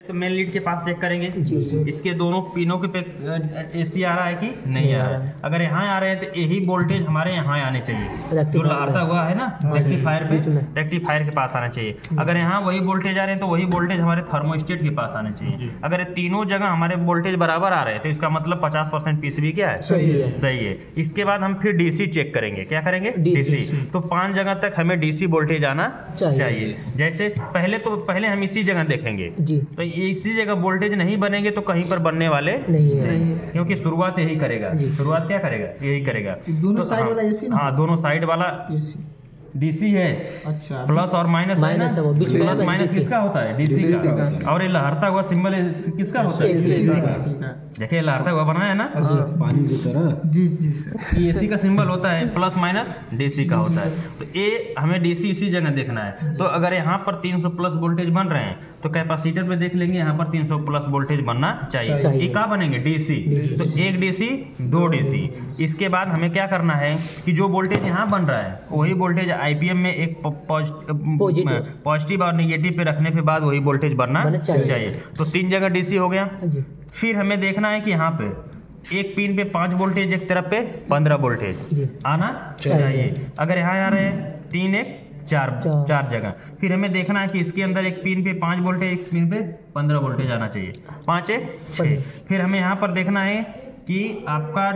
तो main lead के पास check करेंगे जी। इसके दोनों पिनों के पे एसी आ रहा है कि नहीं आ रहा है। अगर यहाँ आ रहे हैं तो यही वोल्टेज हमारे यहाँ आने चाहिए, जो लहरता हुआ है ना रेक्टिफायर पे, रेक्टिफायर के पास आना चाहिए। अगर यहाँ वही वोल्टेज आ रहे हैं तो वही वोल्टेज हमारे थर्मोस्टेट के पास आना चाहिए। अगर ये तीनों जगह हमारे वोल्टेज बराबर आ रहे हैं तो इसका मतलब 50% पीसीबी क्या है, सही है। इसके बाद हम फिर डीसी चेक करेंगे। क्या करेंगे? डीसी। तो 5 जगह तक हमें डीसी वोल्टेज आना चाहिए। जैसे पहले हम इसी जगह देखेंगे जी। तो इसी जगह वोल्टेज नहीं बनेंगे तो कहीं पर बनने वाले नहीं है, क्योंकि शुरुआत यही करेगा। शुरुआत क्या करेगा? यही करेगा। दोनों साइड वाला एसी ना? हाँ, दोनों साइड वाला डीसी है। अच्छा, प्लस और माइनस है ना? प्लस माइनस किसका होता है? डीसी का। और ये लहरता हुआ सिंबल किसका होता है? देखिए लहरता हुआ बना है ना पानी की तरह। जी जी सर। ये एसी का सिंबल होता है, प्लस माइनस डीसी का होता है। तो ये हमें डीसी इसी जगह देखना है। तो अगर यहाँ पर 300 प्लस वोल्टेज बन रहे हैं तो कैपेसिटर पे देख लेंगे यहाँ पर 300 प्लस वोल्टेज बनना चाहिए। ये क्या बनेंगे? डीसी। तो एक डीसी 2 डीसी। इसके बाद हमें क्या करना है कि जो वोल्टेज यहाँ बन रहा है वही वोल्टेज आईपीएम में एक पॉजिटिव और निगेटिव पे रखने के बाद वही वोल्टेज बनना चाहिए। तो 3 जगह डीसी हो गया। फिर हमें देखना है कि यहाँ पे एक पिन पे 5 वोल्टेज, एक तरफ पे 15 वोल्टेज आना चाहिए। अगर यहाँ आ रहे हैं 3 1 4 जगह। फिर हमें देखना है कि इसके अंदर एक पिन पे 5 वोल्टेज, एक पिन पे 15 वोल्टेज आना चाहिए। 5 1 6। फिर हमें यहाँ पर देखना है कि आपका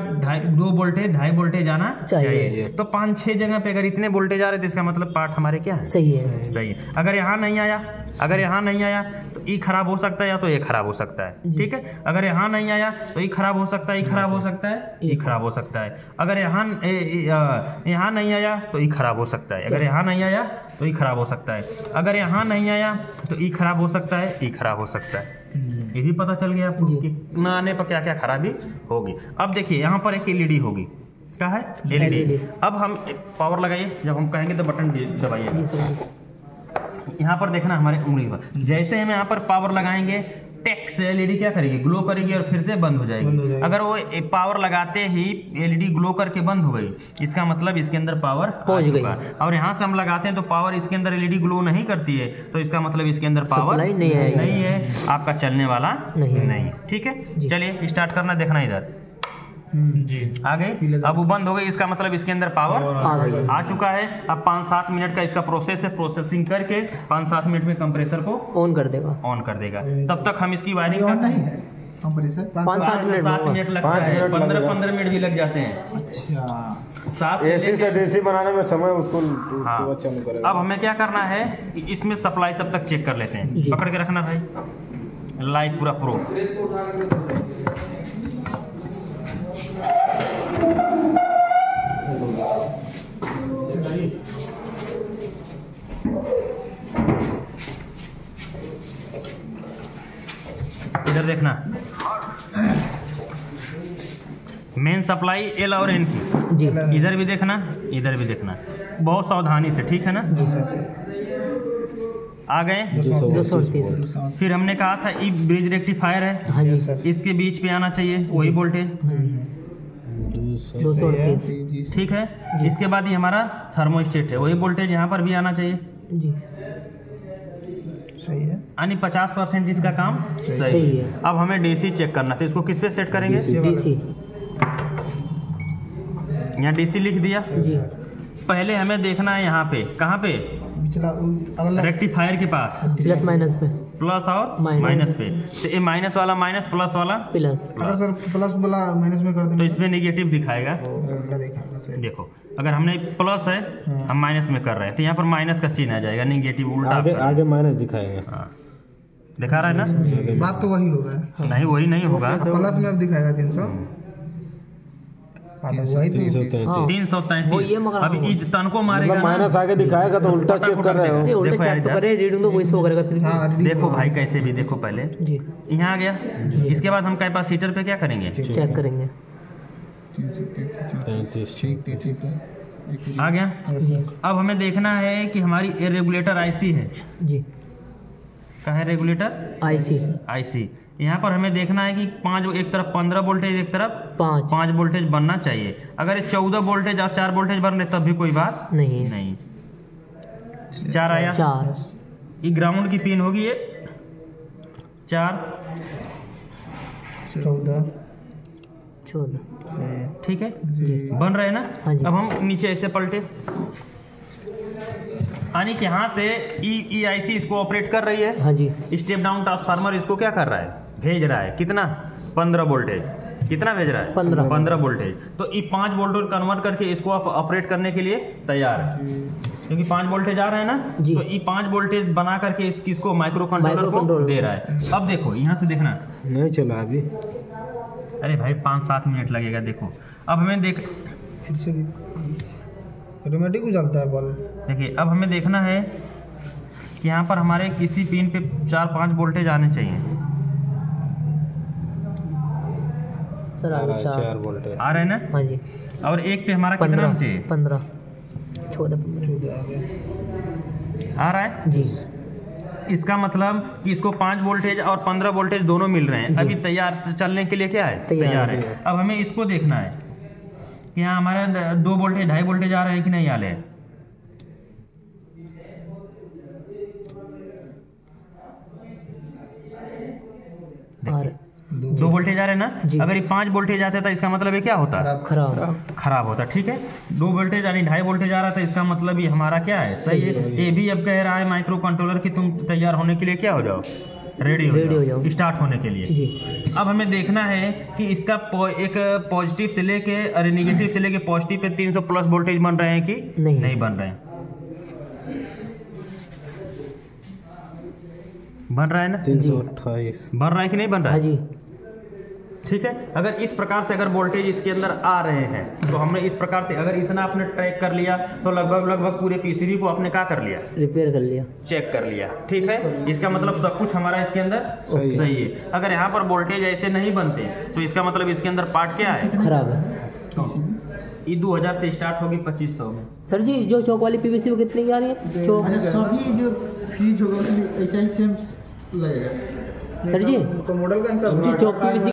2 वोल्टेज 2.5 वोल्टेज आना चाहिए। तो 5-6 जगह पे अगर इतने वोल्टेज आ रहे तो इसका मतलब पार्ट हमारे क्या है? सही है। अगर यहाँ नहीं आया तो ई खराब हो सकता है या तो ये खराब हो सकता है। ठीक है। अगर यहाँ नहीं आया तो ई खराब हो सकता है, ई खराब हो सकता है, ई खराब हो सकता है। अगर यहाँ नहीं आया तो ई खराब हो सकता है। अगर यहाँ नहीं आया तो ई खराब हो सकता है। अगर यहाँ नहीं आया तो ई खराब हो सकता है, ई खराब हो सकता है। ये भी पता चल गया आपको कि ना आने पर क्या क्या खराबी होगी। अब देखिए यहाँ पर एक एलईडी होगी। क्या है? एलईडी। अब हम पावर लगाइए, जब हम कहेंगे तो बटन दबाइए। यहाँ पर देखना हमारे उंगली पर, जैसे हम यहाँ पर पावर लगाएंगे टेक से एलईडी क्या करेगी? ग्लो करेगी और फिर से बंद हो जाएगी। अगर वो पावर लगाते ही एलईडी ग्लो करके बंद हो गई, इसका मतलब इसके अंदर पावर पहुंच गई। और यहाँ से हम लगाते हैं तो पावर इसके अंदर एलईडी ग्लो नहीं करती है, तो इसका मतलब इसके अंदर पावर नहीं है, आपका चलने वाला नहीं। ठीक है, चलिए स्टार्ट करना, देखना इधर जी आ गई। अब वो बंद हो गई, इसका मतलब इसके अंदर पावर आ चुका है। अब 5-7 मिनट का इसका प्रोसेस है। प्रोसेसिंग करके 5-7 मिनट में कंप्रेसर को ऑन कर देगा। तब तक हम इसकी वायरिंग नहीं है कंप्रेसर 5-7 मिनट लगता है, 15 मिनट भी लग जाते हैं। अच्छा, एसी से डीसी बनाने में समय उसको चालू करेगा। अब हमें क्या करना है कि इसमें सप्लाई तब तक चेक कर लेते हैं। पकड़ के रखना भाई, लाइट पूरा प्रो। इधर देखना, मेन सप्लाई एल और एन की जी। इधर भी देखना, इधर भी देखना, बहुत सावधानी से। ठीक है ना? आ गए 230। फिर हमने कहा था ई ब्रिज रेक्टिफायर है, इसके बीच पे आना चाहिए वही वोल्टेज 230। ठीक है। इसके बाद ये हमारा थर्मोस्टेट है, वही वोल्टेज यहाँ पर भी आना चाहिए जी। सही है, यानी 50% इसका काम सही है। अब हमें डीसी चेक करना, तो इसको किस पे सेट करेंगे? डीसी। यहाँ डीसी लिख दिया जी। पहले हमें देखना है यहाँ पे, कहाँ पे? रेक्टिफायर के पास, प्लस माइनस पे, प्लस और माइनस पे। तो ये माइनस वाला माइनस, प्लस वाला प्लस। अगर सर प्लस वाला माइनस में कर देंगे तो इसमें नेगेटिव दिखाएगा। देखो, अगर हमने प्लस है हम माइनस में कर रहे हैं तो यहाँ पर माइनस का चिन्ह आ जाएगा, नेगेटिव उल्टा आगे माइनस दिखाएगा। हाँ, दिखा रहा है ना? बात तो वही होगा। नहीं, वही नहीं होगा, प्लस में अब दिखाएगा 300। 333। अभी इज तन को मारेगा, माइनस आगे दिखाएगा तो उल्टा चेक कर रहे हो। उल्टा चेक तो करे, रीडिंग तो वही शो करेगा फिर। देखो भाई कैसे भी देखो, पहले यहाँ आ गया। इसके बाद हम कैपेसिटर पे क्या करेंगे? चेक करेंगे। आ गया। अब हमें देखना है कि हमारी ए रेगुलेटर आईसी है जी। क्या है? Regulator IC. यहाँ पर हमें देखना है कि 5, एक तरफ 15 वोल्टेज, एक तरफ 5 वोल्टेज बनना चाहिए। अगर ये 14 वोल्टेज और 4 वोल्टेज बन रहे तब भी कोई बात नहीं। 4 आया। ये ग्राउंड की पिन होगी, ये 4 14 ठीक है, जी बन रहे हैं ना। हाँ जी। अब हम नीचे ऐसे पलटे, यानी कि यहाँ से EIC इसको ऑपरेट कर रही है। हाँ जी। स्टेप डाउन ट्रांसफार्मर इसको क्या कर रहा है, भेज रहा है कितना, 15 वोल्टेज। कितना भेज रहा है, 15 वोल्टेज। तो ये 5 वोल्टेज कन्वर्ट करके इसको आप ऑपरेट करने के लिए तैयार है, क्योंकि 5 वोल्टेज आ रहे हैं ना, जी। तो ये 5 वोल्टेज बना करके इसको माइक्रो कंट्रोलर को दे रहा है। अब देखो यहाँ से देखना, नहीं चला अभी। अरे भाई 5-7 मिनट लगेगा। देखो अब हमें फिर से भी ऑटोमेटिक उछलता है बल्ब। देखिए अब हमें देखना है कि यहाँ पर हमारे किसी पिन पे 4-5 वोल्टेज आने चाहिए। सर आगे 4 वोल्टेज आ रहे हैं ना। हाँ जी। और एक पे हमारा कितना चाहिए, 15 14 14 आ गया। आ रहा है जी। इसका मतलब कि इसको 5 वोल्टेज और 15 वोल्टेज दोनों मिल रहे हैं। अभी तैयार चलने के लिए क्या है, तैयार है। अब हमें इसको देखना है कि यहाँ हमारे 2 वोल्टेज 2.5 वोल्टेज आ रहे हैं कि नहीं आ रहे हैं। और 2 वोल्टेज आ रहे हैं ना। जी। अगर ये 5 वोल्टेज आते तो इसका मतलब ये क्या होता, खराब होता। ठीक है, 2 वोल्टेज यानी 2.5 वोल्टेज आ रहा था, इसका मतलब ये हमारा क्या है, सही है। ये भी अब कह रहा है माइक्रो कंट्रोलर कि तुम तैयार होने के लिए क्या हो जाओ, रेडी हो जाओ स्टार्ट होने के लिए। जी। अब हमें देखना है कि इसका एक पॉजिटिव से लेके अरे निगेटिव से लेके पॉजिटिव पे 300 प्लस वोल्टेज बन रहे हैं कि नहीं बन रहे हैं। बन रहा है ना, 328 बन रहा है कि नहीं बन रहा हाँ है। जी। ठीक है, अगर इस प्रकार से अगर वोल्टेज इसके अंदर आ रहे हैं तो हमने इस प्रकार से अगर इतना आपने ट्रैक कर लिया तो लगभग पूरे PCB को आपने क्या कर लिया, रिपेयर कर लिया, चेक कर लिया। ठीक है, इसका मतलब सब कुछ हमारा इसके अंदर सही है। अगर यहाँ पर वोल्टेज ऐसे नहीं बनते तो इसका मतलब इसके अंदर पार्ट क्या है, खराब है। ये 2000 से स्टार्ट होगी 2500 में। सर जी जो चौक वाली PVC वो कितने की आ रही है? चौक सभी जो फ्रीज होगा उसमें ऐसा ही सेम लगेगा सर जी तो मॉडल का हिसाब चौक PVC